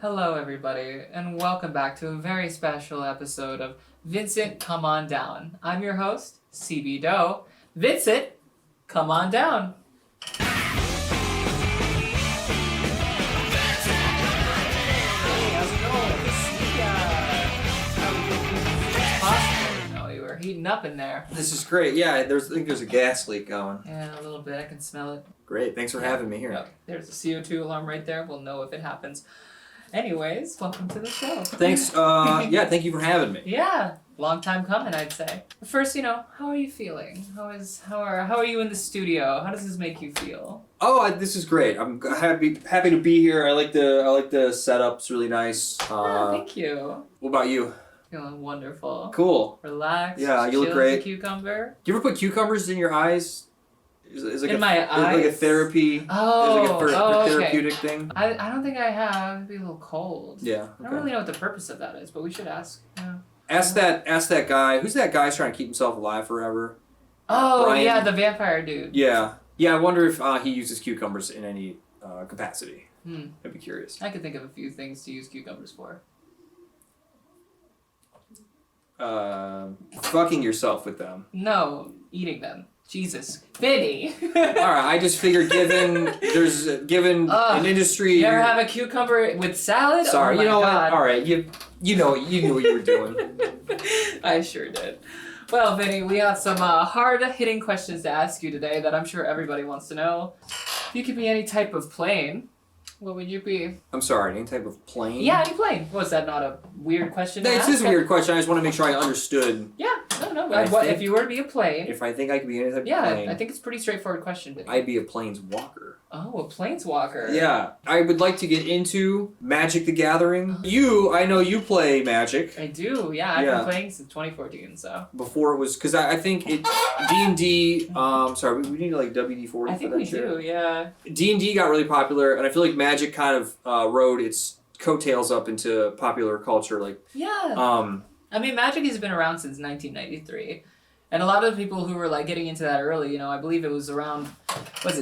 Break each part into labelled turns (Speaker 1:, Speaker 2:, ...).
Speaker 1: Hello, everybody, and welcome back to a very special episode of Vincent Come On Down. I'm your host, CB Doe. Vincent, come on down. Hey, how's it going? You were heating up in there.
Speaker 2: This is great. Yeah, I think there's a gas leak going.
Speaker 1: Yeah, a little bit. I can smell it.
Speaker 2: Great. Thanks for having me here.
Speaker 1: Yep. There's a CO2 alarm right there. We'll know if it happens. Anyways, welcome to the show.
Speaker 2: Thanks. Thank you for having me.
Speaker 1: Yeah, long time coming, I'd say. First, how are you feeling? How are you in the studio? How does this make you feel?
Speaker 2: Oh, this is great. I'm happy to be here. I like the setup's really nice.
Speaker 1: Thank you.
Speaker 2: What about you?
Speaker 1: Feeling wonderful.
Speaker 2: Cool.
Speaker 1: Relaxed.
Speaker 2: Yeah, you look great.
Speaker 1: As a cucumber.
Speaker 2: Do you ever put cucumbers in your eyes? Is like
Speaker 1: in my eyes?
Speaker 2: Like a therapy.
Speaker 1: Oh,
Speaker 2: therapeutic
Speaker 1: okay.
Speaker 2: thing.
Speaker 1: I don't think I have. It'd be a little cold.
Speaker 2: Yeah.
Speaker 1: I don't really know what the purpose of that is, but we should ask. Yeah.
Speaker 2: Ask that guy. Who's that guy who's trying to keep himself alive forever?
Speaker 1: Oh,
Speaker 2: Brian.
Speaker 1: Yeah, the vampire dude.
Speaker 2: Yeah. Yeah, I wonder if he uses cucumbers in any capacity. I'd be curious.
Speaker 1: I could think of a few things to use cucumbers for.
Speaker 2: Fucking yourself with them.
Speaker 1: No, eating them. Jesus. Vinny!
Speaker 2: Alright, I just figured given an industry...
Speaker 1: You ever have a cucumber with salad?
Speaker 2: Sorry,
Speaker 1: oh
Speaker 2: what? Alright, you knew what you were doing.
Speaker 1: I sure did. Well, Vinny, we have some hard-hitting questions to ask you today that I'm sure everybody wants to know. You could be any type of plane. What would you be?
Speaker 2: I'm sorry, any type of plane?
Speaker 1: Yeah, any plane. Was that not a weird question to ask?
Speaker 2: It's just a weird question. I just want to make sure I understood.
Speaker 1: Yeah, no. If you were to be a plane...
Speaker 2: If I think I could be any type of plane...
Speaker 1: Yeah, I think it's a pretty straightforward question. Vinny.
Speaker 2: I'd be a planeswalker.
Speaker 1: Oh, a planeswalker.
Speaker 2: Yeah. I would like to get into Magic the Gathering. I know you play Magic.
Speaker 1: I do, yeah. I've been playing since 2014, so...
Speaker 2: Before it was... Because I think it... D&D... sorry, we need like WD-40
Speaker 1: I think we do, yeah.
Speaker 2: D&D got really popular, and I feel like Magic kind of rode its coattails up into popular culture.
Speaker 1: Yeah. I mean, Magic has been around since 1993. And a lot of the people who were getting into that early, I believe it was around,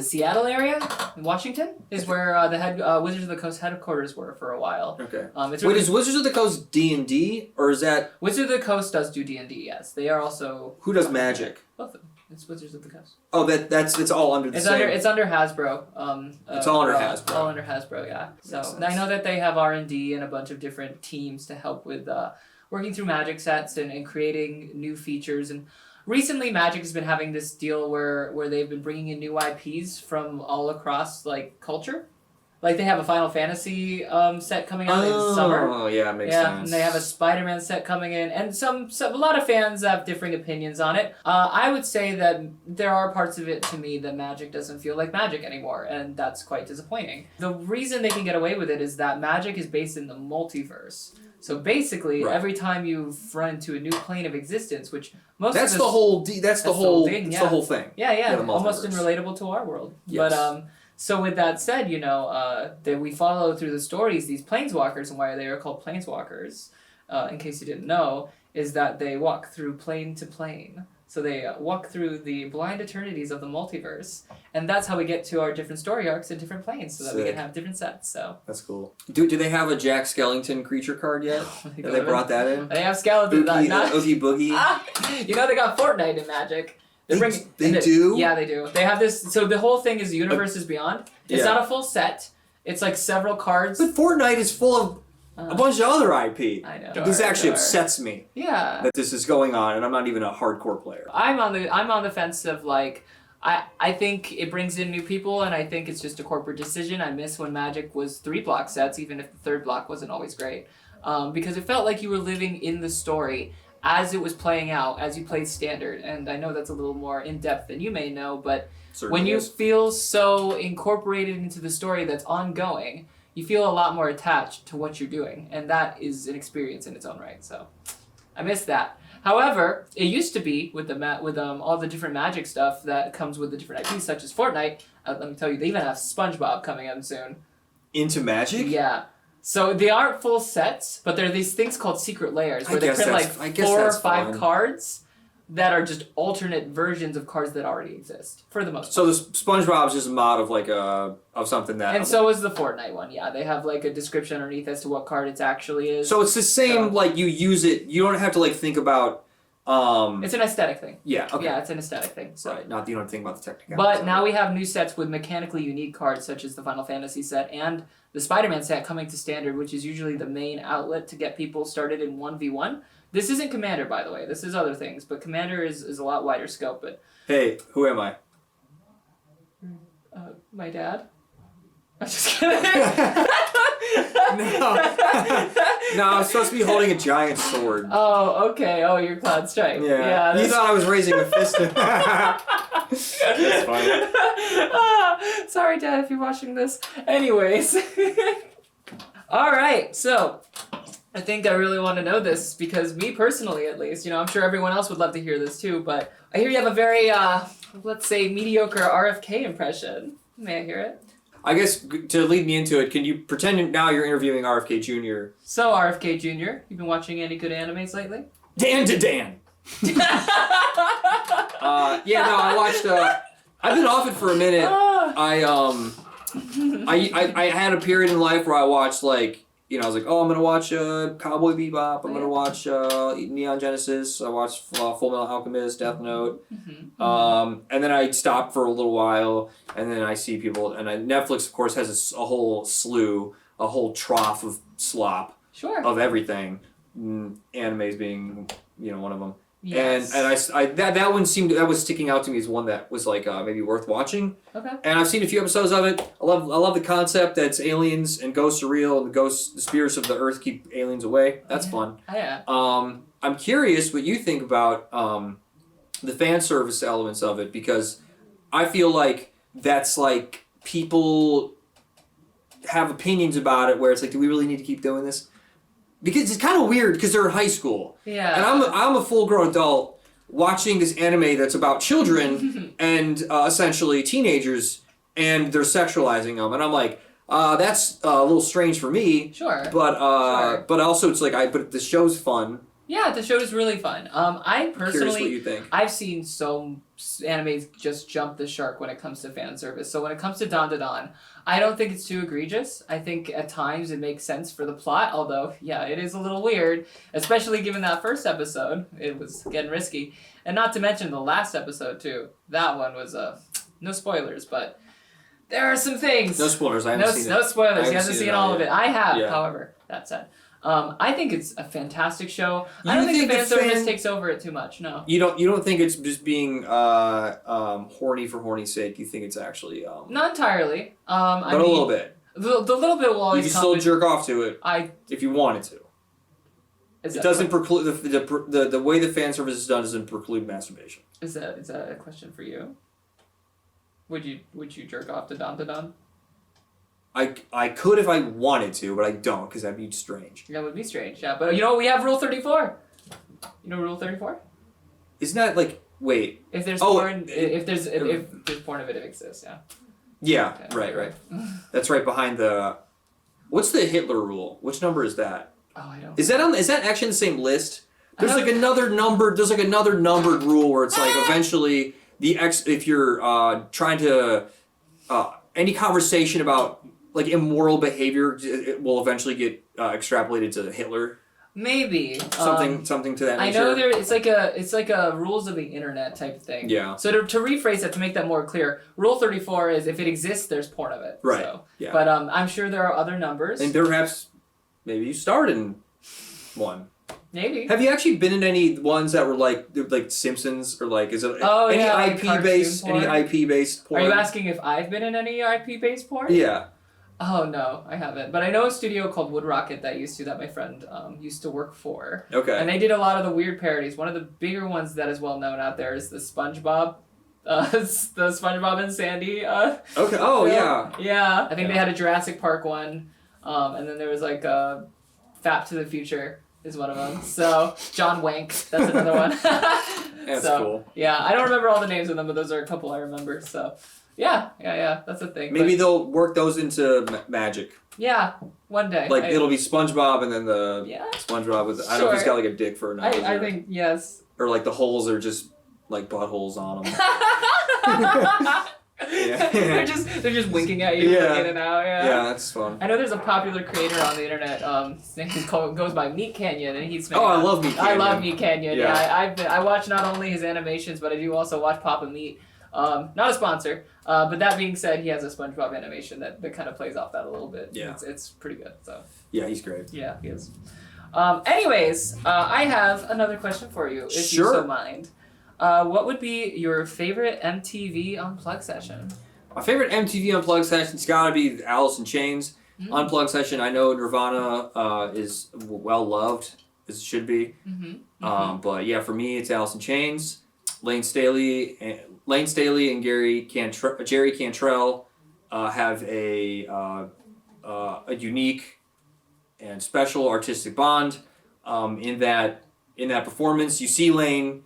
Speaker 1: Seattle area? In Washington? Is where the head Wizards of the Coast headquarters were for a while.
Speaker 2: Okay.
Speaker 1: Wait,
Speaker 2: is Wizards of the Coast D&D, or is that...
Speaker 1: Wizards of the Coast does do D&D, yes. They are also...
Speaker 2: Who does Magic?
Speaker 1: Both of them. It's Wizards of the Coast.
Speaker 2: Oh, it's all under the same...
Speaker 1: It's under Hasbro.
Speaker 2: It's all under Hasbro.
Speaker 1: All under Hasbro, yeah. So I know that they have R&D and a bunch of different teams to help with working through Magic sets and creating new features. And recently, Magic has been having this deal where they've been bringing in new IPs from all across culture. They have a Final Fantasy set coming out in summer.
Speaker 2: Oh, yeah, makes sense.
Speaker 1: And they have a Spider-Man set coming in, and a lot of fans have differing opinions on it. I would say that there are parts of it to me that Magic doesn't feel like Magic anymore, and that's quite disappointing. The reason they can get away with it is that Magic is based in the multiverse. So basically, every time you run into a new plane of existence, which that's the whole thing.
Speaker 2: Yeah,
Speaker 1: almost unrelatable to our world.
Speaker 2: Yes.
Speaker 1: But so with that said, that we follow through the stories, these planeswalkers, and why they are called planeswalkers, in case you didn't know, is that they walk through plane to plane. So they walk through the blind eternities of the multiverse, and that's how we get to our different story arcs and different planes, so that we can have different sets. So
Speaker 2: that's cool. Do they have a Jack Skellington creature card yet? Have they brought that in?
Speaker 1: They have skeletons.
Speaker 2: Oogie Boogie.
Speaker 1: They got Fortnite in Magic.
Speaker 2: They do?
Speaker 1: Yeah, they do. They have this. So the whole thing is the universe is beyond. It's not a full set. It's several cards.
Speaker 2: But Fortnite is full of a bunch of other IP.
Speaker 1: I know.
Speaker 2: This actually upsets me.
Speaker 1: Yeah.
Speaker 2: That this is going on, and I'm not even a hardcore player.
Speaker 1: I'm on the fence of I think it brings in new people, and I think it's just a corporate decision. I miss when Magic was 3-block sets, even if the third block wasn't always great, because it felt like you were living in the story as it was playing out, as you played Standard. And I know that's a little more in-depth than you may know, but when you feel so incorporated into the story that's ongoing, you feel a lot more attached to what you're doing, and that is an experience in its own right. So I miss that. However, it used to be with all the different Magic stuff that comes with the different IPs, such as Fortnite. Let me tell you, they even have SpongeBob coming up soon.
Speaker 2: Into Magic?
Speaker 1: Yeah. So they aren't full sets, but there are these things called secret layers where they print 4 or 5 cards that are just alternate versions of cards that already exist for the most part.
Speaker 2: So the SpongeBob is just a mod of like of something that.
Speaker 1: And so is the Fortnite one. Yeah, they have like a description underneath as to what card it actually is.
Speaker 2: So it's the same. Like you use it. You don't have to like think about.
Speaker 1: It's an aesthetic thing.
Speaker 2: Yeah. Okay.
Speaker 1: Yeah, it's an aesthetic thing. So.
Speaker 2: Right. Not you don't think about the technicality.
Speaker 1: But now we have new sets with mechanically unique cards, such as the Final Fantasy set and the Spider-Man set coming to Standard, which is usually the main outlet to get people started in 1v1. This isn't Commander, by the way. This is other things, but Commander is a lot wider scope. But
Speaker 2: hey, who am I?
Speaker 1: My dad. I'm just kidding.
Speaker 2: No, I'm supposed to be holding a giant sword.
Speaker 1: Oh, okay. Oh, you're Cloud Strike.
Speaker 2: Yeah. You thought I was raising a fist. That's funny.
Speaker 1: Sorry, Dad, if you're watching this. Anyways. All right. So, I think I really want to know this because me personally, at least, I'm sure everyone else would love to hear this too, but I hear you have a very, let's say, mediocre RFK impression. May I hear it?
Speaker 2: I guess to lead me into it, can you pretend now you're interviewing RFK Jr.?
Speaker 1: So, RFK Jr., you've been watching any good animes lately?
Speaker 2: Dan to Dan! I watched, I've been off it for a minute. I had a period in life where I watched, like, I was like, oh, I'm going to watch Cowboy Bebop, I'm going to watch Neon Genesis, I watched Full Metal Alchemist, Death Note, and then I stopped for a little while, and then I see people, and Netflix, of course, has a whole slew, a whole trough of slop of everything, animes being, one of them. Yes. And that one that was sticking out to me as one that was like maybe worth watching.
Speaker 1: Okay.
Speaker 2: And I've seen a few episodes of it. I love the concept that it's aliens and ghosts are real and the spirits of the earth keep aliens away. That's fun.
Speaker 1: Oh, yeah.
Speaker 2: I'm curious what you think about the fan service elements of it because I feel like that's like people have opinions about it where it's like, do we really need to keep doing this? Because it's kind of weird because they're in high school. Yeah. And I'm a full-grown adult watching this anime that's about children and essentially teenagers and they're sexualizing them. And I'm like, that's a little strange for me.
Speaker 1: Sure.
Speaker 2: But but also it's like, but the show's fun.
Speaker 1: Yeah, the show is really fun. I personally,
Speaker 2: Curious what you think.
Speaker 1: I've seen some animes just jump the shark when it comes to fan service. So when it comes to Dan Da Dan, I don't think it's too egregious. I think at times it makes sense for the plot, although, yeah, it is a little weird, especially given that first episode. It was getting risky. And not to mention the last episode, too. That one was, no spoilers, but there are some things.
Speaker 2: No spoilers, I haven't seen it.
Speaker 1: No spoilers, you haven't seen all of it. I have,
Speaker 2: yeah.
Speaker 1: However, that said. I think it's a fantastic show. I don't think the fan service takes over it too much. No. You
Speaker 2: don't think it's just being horny for horny's sake. You think it's actually
Speaker 1: not entirely.
Speaker 2: But a little bit.
Speaker 1: The little bit will always.
Speaker 2: You can still jerk off to it. If you wanted to. It doesn't preclude the way the fan service is done doesn't preclude masturbation.
Speaker 1: Is that a question for you? Would you jerk off to Dan Da Dan?
Speaker 2: I could if I wanted to, but I don't because that'd be strange.
Speaker 1: That would be strange, yeah. But we have Rule 34. You know Rule 34?
Speaker 2: Isn't that like wait?
Speaker 1: If there's porn, if there's porn of it exists, yeah.
Speaker 2: Yeah, okay. Right. That's right behind the. What's the Hitler rule? Which number is that?
Speaker 1: Oh, I don't.
Speaker 2: Is that actually in the same list? There's like another numbered. There's like another numbered rule where it's like eventually if you're trying to any conversation about like immoral behavior, it will eventually get extrapolated to Hitler.
Speaker 1: Maybe
Speaker 2: something to that nature.
Speaker 1: I know it's like a rules of the internet type of thing.
Speaker 2: Yeah.
Speaker 1: So to rephrase that to make that more clear, Rule 34 is if it exists, there's porn of it.
Speaker 2: Right.
Speaker 1: So.
Speaker 2: Yeah.
Speaker 1: But I'm sure there are other numbers.
Speaker 2: And perhaps maybe you started in one.
Speaker 1: Maybe.
Speaker 2: Have you actually been in any ones that were like Simpsons or like is it any IP based porn?
Speaker 1: Are you asking if I've been in any IP based porn?
Speaker 2: Yeah.
Speaker 1: Oh no, I haven't. But I know a studio called Wood Rocket that my friend used to work for.
Speaker 2: Okay.
Speaker 1: And they did a lot of the weird parodies. One of the bigger ones that is well known out there is the SpongeBob. The SpongeBob and Sandy.
Speaker 2: Okay. Oh
Speaker 1: film.
Speaker 2: Yeah.
Speaker 1: Yeah. I think they had a Jurassic Park one, and then there was like Fap to the Future is one of them. So John Wank, that's another one.
Speaker 2: That's cool.
Speaker 1: Yeah, I don't remember all the names of them, but those are a couple I remember. So. Yeah, that's a thing.
Speaker 2: Maybe they'll work those into Magik.
Speaker 1: Yeah, one day.
Speaker 2: Like it'll be SpongeBob and then the SpongeBob with I don't know if he's got like a dick for another.
Speaker 1: I think yes.
Speaker 2: or like the holes are just like buttholes on them. Yeah.
Speaker 1: they're just winking at you
Speaker 2: Yeah.
Speaker 1: in and out.
Speaker 2: Yeah, that's fun.
Speaker 1: I know there's a popular creator on the internet. His name goes by Meat Canyon, and he's making.
Speaker 2: Oh, I love Meat Canyon.
Speaker 1: I love Meat Canyon.
Speaker 2: Yeah.
Speaker 1: I watch not only his animations, but I do also watch Papa Meat. Not a sponsor, but that being said, he has a SpongeBob animation that kind of plays off that a little bit.
Speaker 2: Yeah.
Speaker 1: It's pretty good. So.
Speaker 2: Yeah, he's great.
Speaker 1: Yeah, he is. Anyways, I have another question for you, if you so mind. What would be your favorite MTV Unplugged session?
Speaker 2: My favorite MTV Unplugged session's gotta be Alice in Chains. Unplugged session. I know Nirvana is well loved, as it should be. But yeah, for me, it's Alice in Chains. Lane Staley and Jerry Cantrell have a unique and special artistic bond. In that performance, you see Lane.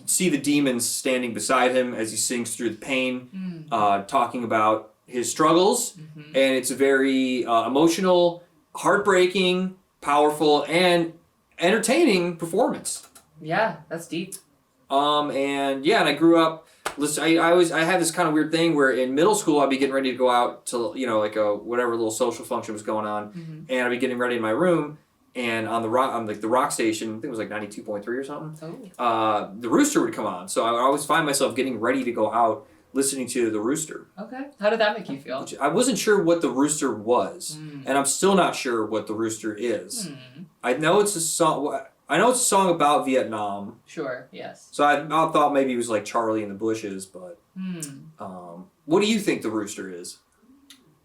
Speaker 2: See the demons standing beside him as he sings through the pain, talking about his struggles, and it's a very emotional, heartbreaking, powerful, and entertaining performance.
Speaker 1: Yeah, that's deep.
Speaker 2: And I grew up. Listen, I had this kind of weird thing where in middle school I'd be getting ready to go out to like a whatever little social function was going on, and I'd be getting ready in my room. And on the rock station, I think it was like 92.3 or something. The Rooster would come on, so I would always find myself getting ready to go out, listening to the Rooster.
Speaker 1: Okay, how did that make you feel?
Speaker 2: I wasn't sure what the Rooster was, and I'm still not sure what the Rooster is. I know it's a song. I know it's a song about Vietnam.
Speaker 1: Sure. Yes.
Speaker 2: So I thought maybe it was like Charlie in the Bushes, but what do you think the Rooster is?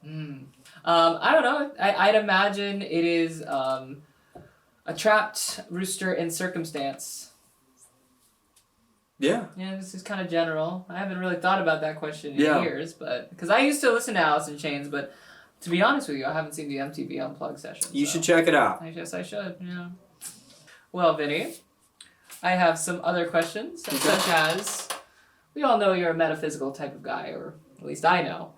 Speaker 1: I don't know. I'd imagine it is. A trapped rooster in circumstance.
Speaker 2: Yeah.
Speaker 1: Yeah, this is kind of general. I haven't really thought about that question in years, but because I used to listen to Alice in Chains, but to be honest with you, I haven't seen the MTV Unplugged session.
Speaker 2: You should check it out.
Speaker 1: I guess I should. Yeah. Well, Vinny, I have some other questions, such as we all know you're a metaphysical type of guy, or at least I know.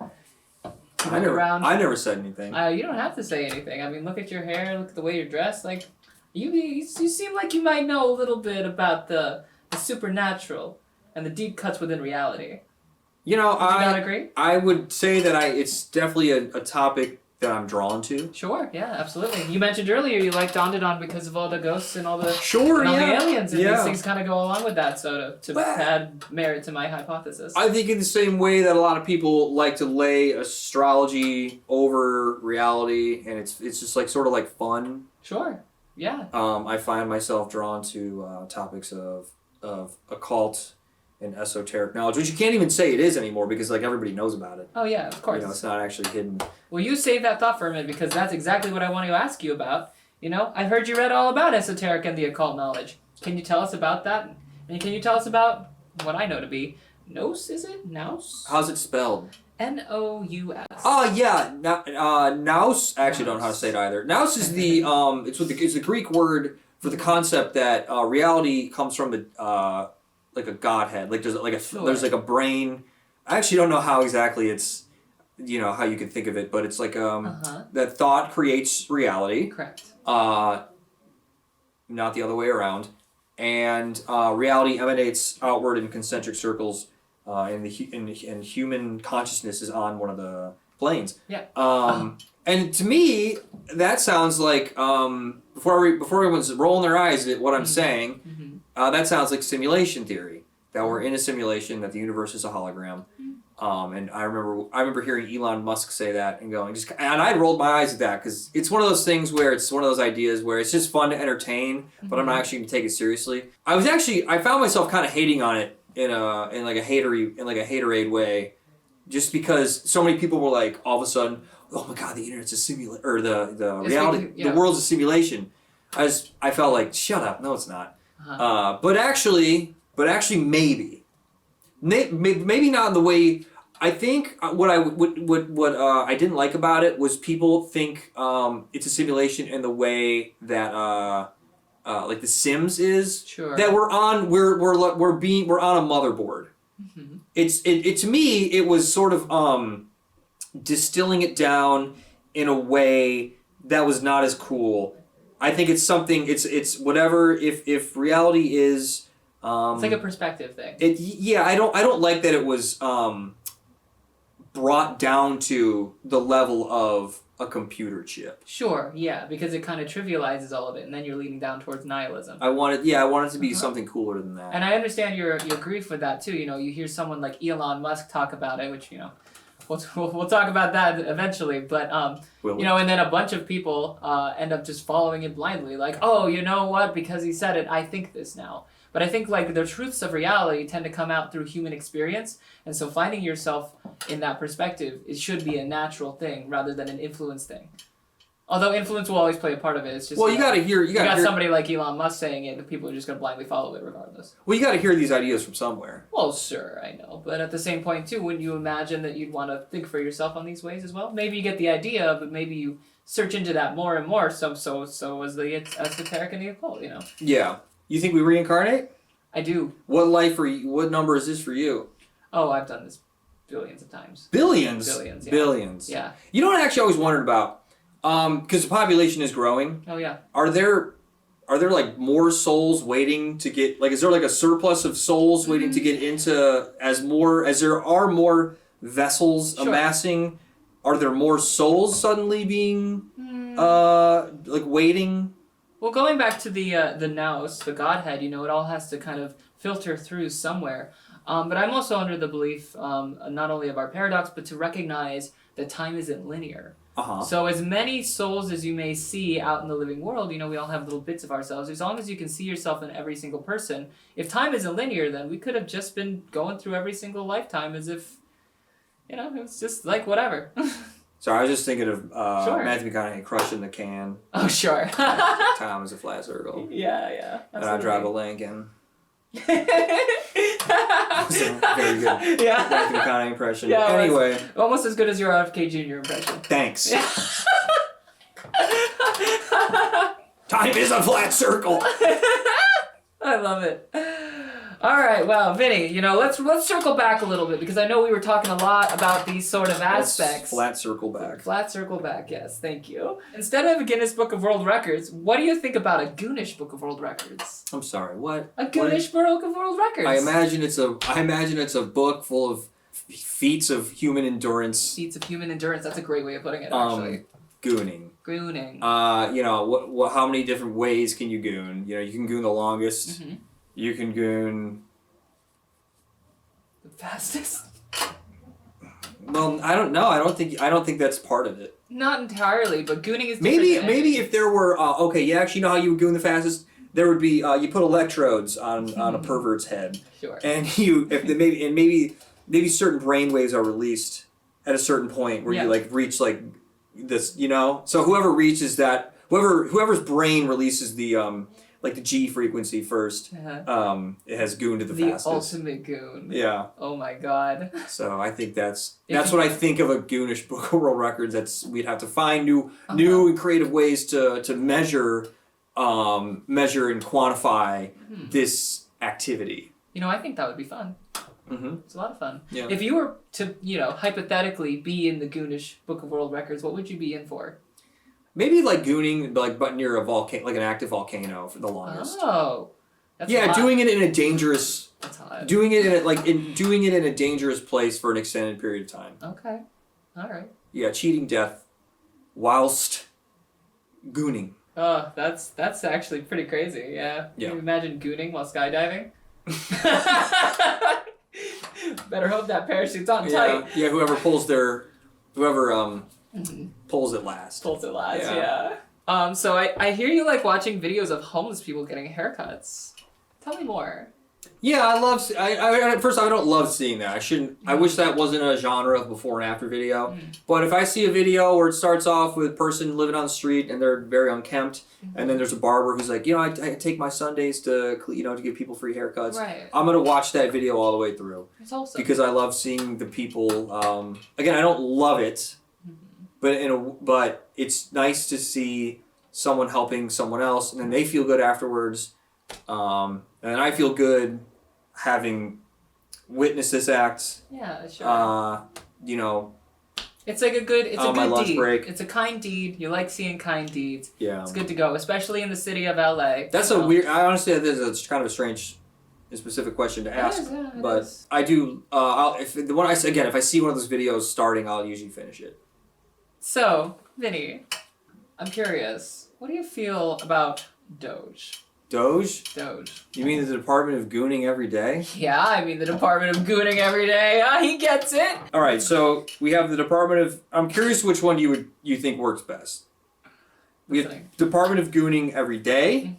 Speaker 2: I never said anything.
Speaker 1: You don't have to say anything. I mean, look at your hair. Look at the way you're dressed. Like. You seem like you might know a little bit about the supernatural and the deep cuts within reality.
Speaker 2: You know,
Speaker 1: Would you not agree?
Speaker 2: I would say that it's definitely a topic that I'm drawn to.
Speaker 1: Sure, yeah, absolutely. You mentioned earlier you liked Don because of all the ghosts and all the
Speaker 2: the
Speaker 1: aliens, and these things kind of go along with that. So to add merit to my hypothesis,
Speaker 2: I think in the same way that a lot of people like to lay astrology over reality, and it's just like sort of like fun.
Speaker 1: Sure. Yeah.
Speaker 2: I find myself drawn to topics of occult and esoteric knowledge, which you can't even say it is anymore because like everybody knows about it.
Speaker 1: Oh yeah, of course.
Speaker 2: It's not actually hidden.
Speaker 1: Well, you save that thought for a minute because that's exactly what I want to ask you about. I've heard you read all about esoteric and the occult knowledge. Can you tell us about that? And can you tell us about what I know to be nous? Is it nous?
Speaker 2: How's it spelled?
Speaker 1: Nous.
Speaker 2: Oh yeah, nous. I actually don't know how to say it either. Nous is the it's the Greek word for the concept that reality comes from like a godhead. Like there's like a brain. I actually don't know how exactly it's how you could think of it, but it's like that thought creates reality.
Speaker 1: Correct.
Speaker 2: Not the other way around, and reality emanates outward in concentric circles. And human consciousness is on one of the planes.
Speaker 1: Yeah.
Speaker 2: And to me, that sounds like before everyone's rolling their eyes at what I'm saying, that sounds like simulation theory. That we're in a simulation, that the universe is a hologram. And I remember hearing Elon Musk say that and going and I rolled my eyes at that because it's one of those things where it's one of those ideas where it's just fun to entertain, but I'm not actually going to take it seriously. I found myself kind of hating on it. In like a haterade way, just because so many people were like all of a sudden, oh my god, the internet's a simulation, or the reality, the world's a simulation. I felt like, shut up, no, it's not. But actually, maybe not in the way. I think what I didn't like about it was people think it's a simulation in the way that. Like The Sims is, that we're on a motherboard. It to me it was sort of distilling it down in a way that was not as cool I think it's something. It's whatever. If reality is.
Speaker 1: It's like a perspective thing.
Speaker 2: I don't like that it was brought down to the level of a computer chip.
Speaker 1: Sure, yeah, because it kind of trivializes all of it, and then you're leading down towards nihilism.
Speaker 2: I want it to be something cooler than that.
Speaker 1: And I understand your grief with that too. You know, you hear someone like Elon Musk talk about it, which we'll talk about that eventually. But and then a bunch of people end up just following it blindly, like, oh, you know what? Because he said it, I think this now. But I think like the truths of reality tend to come out through human experience, and so finding yourself in that perspective, it should be a natural thing rather than an influence thing. Although influence will always play a part of it. It's just
Speaker 2: you got
Speaker 1: somebody like Elon Musk saying it, and people are just going to blindly follow it regardless.
Speaker 2: Well, you got to hear these ideas from somewhere.
Speaker 1: Well, sure, I know, but at the same point too, wouldn't you imagine that you'd want to think for yourself on these ways as well? Maybe you get the idea, but maybe you search into that more and more. So was the esoteric and the occult, you know?
Speaker 2: Yeah. You think we reincarnate?
Speaker 1: I do.
Speaker 2: What life are you? What number is this for you?
Speaker 1: Oh, I've done this billions of times.
Speaker 2: Billions?
Speaker 1: Billions, yeah.
Speaker 2: Billions.
Speaker 1: Yeah.
Speaker 2: You know what I actually always wondered about? Because the population is growing.
Speaker 1: Oh, yeah.
Speaker 2: Are there like more souls waiting to get, like, is there like a surplus of souls waiting to get into, as there are more vessels amassing, are there more souls suddenly being, like, waiting?
Speaker 1: Well, going back to the nous, the godhead, you know, it all has to kind of filter through somewhere. But I'm also under the belief, not only of our paradox, but to recognize that time isn't linear.
Speaker 2: Uh-huh.
Speaker 1: So as many souls as you may see out in the living world, you know, we all have little bits of ourselves. As long as you can see yourself in every single person, if time isn't linear, then we could have just been going through every single lifetime as if, you know, it was just like whatever.
Speaker 2: Sorry, I was just thinking of Matthew McConaughey crushing the can.
Speaker 1: Oh, sure.
Speaker 2: Time is a flat circle.
Speaker 1: Yeah.
Speaker 2: Absolutely. And I drive a Lincoln. Very good.
Speaker 1: Yeah.
Speaker 2: Matthew McConaughey impression.
Speaker 1: Yeah,
Speaker 2: anyway.
Speaker 1: Almost as good as your RFK Jr. impression.
Speaker 2: Thanks. Time is a flat circle.
Speaker 1: I love it. All right, well, Vinny, you know, let's circle back a little bit because I know we were talking a lot about these sort of aspects.
Speaker 2: Flat circle back.
Speaker 1: Flat circle back, yes, thank you. Instead of a Guinness Book of World Records, what do you think about a Goonish Book of World Records?
Speaker 2: I'm sorry, what?
Speaker 1: A Goonish Book of World Records.
Speaker 2: I imagine it's a book full of feats of human endurance.
Speaker 1: Feats of human endurance. That's a great way of putting it, actually.
Speaker 2: Gooning.
Speaker 1: Gooning.
Speaker 2: You know, how many different ways can you goon? You know, you can goon the longest.
Speaker 1: Mm-hmm.
Speaker 2: You can goon
Speaker 1: the fastest.
Speaker 2: Well, I don't know. I don't think that's part of it.
Speaker 1: Not entirely, but gooning is
Speaker 2: maybe if there were you actually know how you would goon the fastest. There would be you put electrodes on a pervert's head.
Speaker 1: Sure.
Speaker 2: And maybe certain brain waves are released at a certain point where you like reach like this, you know. So whoever's brain releases the like the G frequency first, it has gooned to the fastest.
Speaker 1: The ultimate goon.
Speaker 2: Yeah.
Speaker 1: Oh my god.
Speaker 2: So I think that's what I think of a Goonish Book of World Records. We'd have to find new and creative ways to measure and quantify this activity.
Speaker 1: You know, I think that would be fun.
Speaker 2: Mm-hmm.
Speaker 1: It's a lot of fun.
Speaker 2: Yeah.
Speaker 1: If you were to, you know, hypothetically be in the Goonish Book of World Records, what would you be in for?
Speaker 2: Maybe like gooning, but near a volcano, like an active volcano for the longest.
Speaker 1: Oh, that's
Speaker 2: yeah,
Speaker 1: hot.
Speaker 2: doing it in a dangerous.
Speaker 1: That's hot.
Speaker 2: Doing it in a dangerous place for an extended period of time.
Speaker 1: Okay, all right.
Speaker 2: Yeah, cheating death, whilst gooning.
Speaker 1: Oh, that's actually pretty crazy. Yeah.
Speaker 2: Yeah.
Speaker 1: Can you imagine gooning while skydiving? Better hope that parachute's on tight.
Speaker 2: Yeah. Whoever pulls it last.
Speaker 1: Pulls it last. Yeah. So I hear you like watching videos of homeless people getting haircuts. Tell me more.
Speaker 2: Yeah, I love. At first, I don't love seeing that. I shouldn't. I wish that wasn't a genre of before and after video. But if I see a video where it starts off with a person living on the street and they're very unkempt, and then there's a barber who's like, you know, I take my Sundays to give people free haircuts.
Speaker 1: Right.
Speaker 2: I'm gonna watch that video all the way through.
Speaker 1: It's awesome.
Speaker 2: Because I love seeing the people. Again, I don't love it, but it's nice to see someone helping someone else, and then they feel good afterwards. And I feel good having witnessed this act.
Speaker 1: Yeah, sure.
Speaker 2: You know,
Speaker 1: It's like a good, it's a
Speaker 2: my
Speaker 1: good
Speaker 2: lunch
Speaker 1: deed.
Speaker 2: break.
Speaker 1: It's a kind deed. You like seeing kind deeds.
Speaker 2: Yeah.
Speaker 1: It's good to go, especially in the city of LA.
Speaker 2: That's a weird, I honestly, this is kind of a strange and specific question to ask. But I do, if I see one of those videos starting, I'll usually finish it.
Speaker 1: So, Vinny, I'm curious. What do you feel about Doge?
Speaker 2: Doge?
Speaker 1: Doge.
Speaker 2: You mean the Department of Gooning every day?
Speaker 1: Yeah, I mean the Department of Gooning every day. Ah, he gets it.
Speaker 2: All right, so we have the Department of. I'm curious which one you think works best. We have Department of Gooning every day,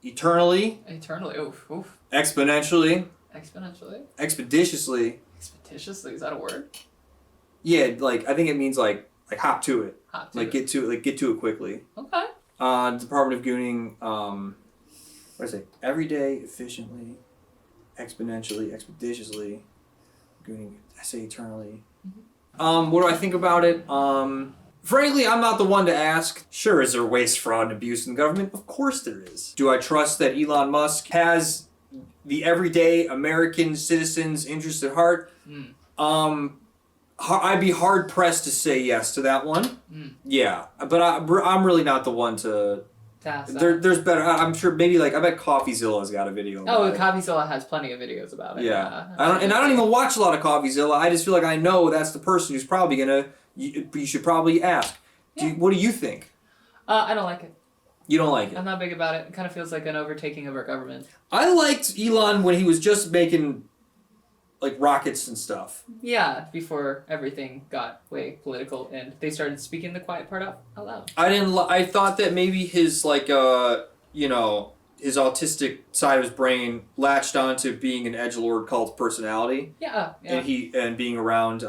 Speaker 2: eternally,
Speaker 1: oof, oof,
Speaker 2: exponentially,
Speaker 1: expeditiously, is that a word?
Speaker 2: Yeah, like I think it means like hop to it, get to it quickly.
Speaker 1: Okay.
Speaker 2: Department of Gooning, what do I say? Every day, efficiently, exponentially, expeditiously, Gooning, I say eternally. What do I think about it? Frankly, I'm not the one to ask. Sure, is there waste, fraud, and abuse in the government? Of course there is. Do I trust that Elon Musk has the everyday American citizen's interest at heart? I'd be hard pressed to say yes to that one. Yeah, but I'm really not the one to. There's better. I'm sure maybe I bet CoffeeZilla's got a video.
Speaker 1: CoffeeZilla has plenty of videos about it.
Speaker 2: Yeah, I don't even watch a lot of CoffeeZilla. I just feel like I know that's the person who's probably gonna. You should probably ask. What do you think?
Speaker 1: I don't like it.
Speaker 2: You don't like it?
Speaker 1: I'm not big about it. It kind of feels like an overtaking of our government.
Speaker 2: I liked Elon when he was just making rockets and stuff.
Speaker 1: Yeah, before everything got way political and they started speaking the quiet part out loud.
Speaker 2: I thought that maybe his his autistic side of his brain latched onto being an edgelord cult personality.
Speaker 1: Yeah.
Speaker 2: And being around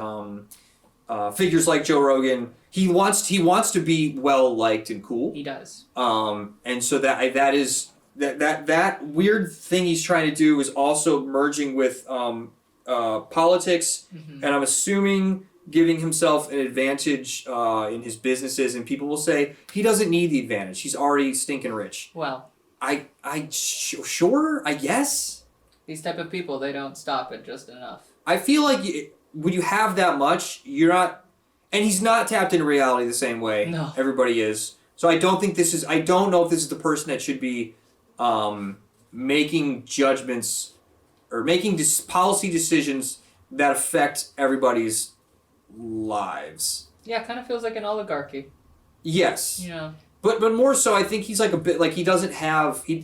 Speaker 2: figures like Joe Rogan. He wants to be well liked and cool.
Speaker 1: He does.
Speaker 2: And so that weird thing he's trying to do is also merging with politics, and I'm assuming giving himself an advantage in his businesses, and people will say he doesn't need the advantage. He's already stinking rich.
Speaker 1: Well,
Speaker 2: sure, I guess.
Speaker 1: These type of people, they don't stop at just enough.
Speaker 2: I feel like when you have that much, you're not, and he's not tapped into reality the same way everybody is. So I don't know if this is the person that should be making judgments or making policy decisions that affect everybody's lives.
Speaker 1: Yeah, it kind of feels like an oligarchy.
Speaker 2: Yes.
Speaker 1: Yeah.
Speaker 2: But more so, I think he's a bit he doesn't have he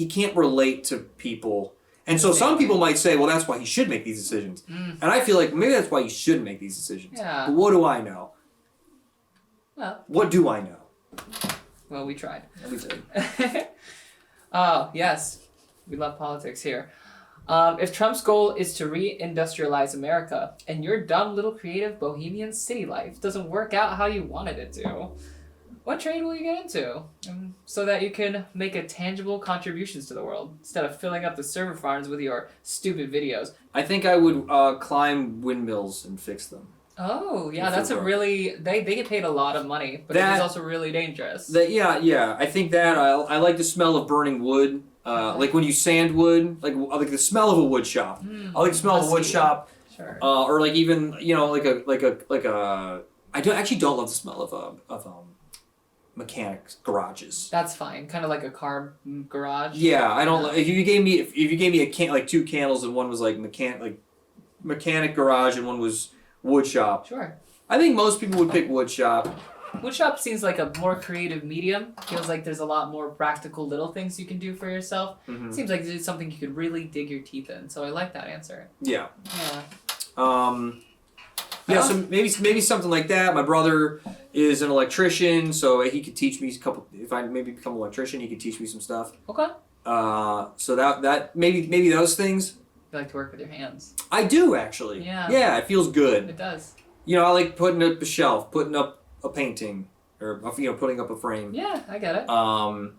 Speaker 2: can't relate to people, and so some people might say, well, that's why he should make these decisions, and I feel like maybe that's why he shouldn't make these decisions.
Speaker 1: Yeah.
Speaker 2: But what do I know?
Speaker 1: Well.
Speaker 2: What do I know?
Speaker 1: Well, we tried.
Speaker 2: We did.
Speaker 1: Oh yes. We love politics here. If Trump's goal is to re-industrialize America, and your dumb little creative bohemian city life doesn't work out how you wanted it to, what trade will you get into? So that you can make a tangible contributions to the world, instead of filling up the server farms with your stupid videos.
Speaker 2: I think I would climb windmills and fix them.
Speaker 1: Oh, yeah, that's a really... They get paid a lot of money, but it's also really dangerous.
Speaker 2: Yeah, I think that I like the smell of burning wood. Like when you sand wood, I like the smell of a wood shop. I like the smell of a wood shop.
Speaker 1: Sure.
Speaker 2: Or like even like a I don't love the smell of mechanics garages.
Speaker 1: That's fine. Kind of like a car garage.
Speaker 2: Yeah, I don't. If you gave me two candles and one was mechanic garage and one was wood shop.
Speaker 1: Sure.
Speaker 2: I think most people would pick wood shop.
Speaker 1: Woodshop seems like a more creative medium. Feels like there's a lot more practical little things you can do for yourself. Seems like it's something you could really dig your teeth in. So I like that answer.
Speaker 2: Yeah.
Speaker 1: Yeah.
Speaker 2: So maybe something like that. My brother is an electrician, so he could teach me a couple. If I maybe become an electrician, he could teach me some stuff.
Speaker 1: Okay.
Speaker 2: So that maybe those things.
Speaker 1: You like to work with your hands.
Speaker 2: I do actually.
Speaker 1: Yeah.
Speaker 2: Yeah, it feels good.
Speaker 1: It does.
Speaker 2: I like putting up a shelf, putting up a painting, or putting up a frame.
Speaker 1: Yeah, I get it. And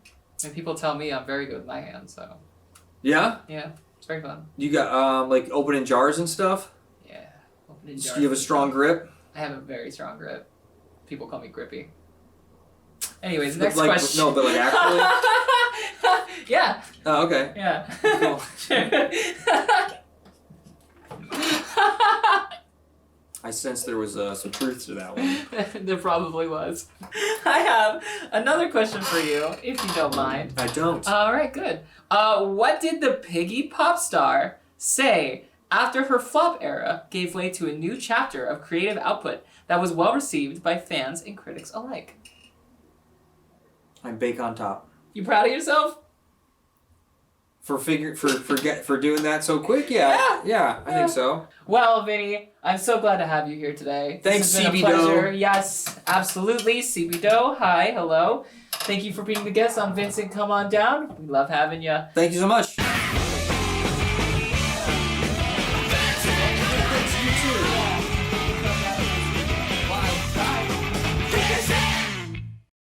Speaker 1: people tell me I'm very good with my hands, so.
Speaker 2: Yeah.
Speaker 1: Yeah, it's very fun.
Speaker 2: You got opening jars and stuff.
Speaker 1: Yeah, opening jars.
Speaker 2: Do you have a strong grip?
Speaker 1: I have a very strong grip. People call me grippy. Anyways, next question.
Speaker 2: No, but actually.
Speaker 1: Yeah.
Speaker 2: Oh, okay.
Speaker 1: Yeah.
Speaker 2: Cool. I sense there was some truth to that one.
Speaker 1: There probably was. I have another question for you, if you don't mind.
Speaker 2: I don't.
Speaker 1: All right, good. What did the piggy pop star say after her flop era gave way to a new chapter of creative output that was well received by fans and critics alike?
Speaker 2: I bake on top.
Speaker 1: You proud of yourself?
Speaker 2: For doing that so quick, yeah, I think so.
Speaker 1: Well, Vinny, I'm so glad to have you here today.
Speaker 2: Thanks,
Speaker 1: This has been a pleasure. Yes, absolutely. CB Doe, hi, hello. Thank you for being the guest on Vincent Come On Down. We love having you.
Speaker 2: Thank you so much.